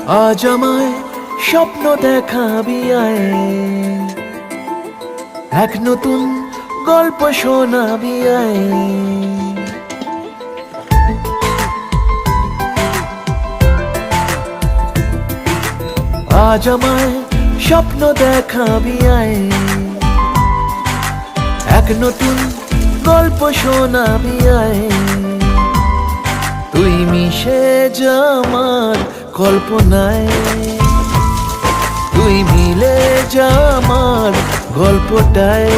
আজ আমায় স্বপ্ন দেখাবি আয়, এক নতুন গল্প শোনাবি আয়। আজ আমায় স্বপ্ন দেখাবি আয়, এক নতুন গল্প শোনাবি আয়। তুই মিশে যা আমার কল্পনায়, তুই মিলে যা আমার গল্পটায়।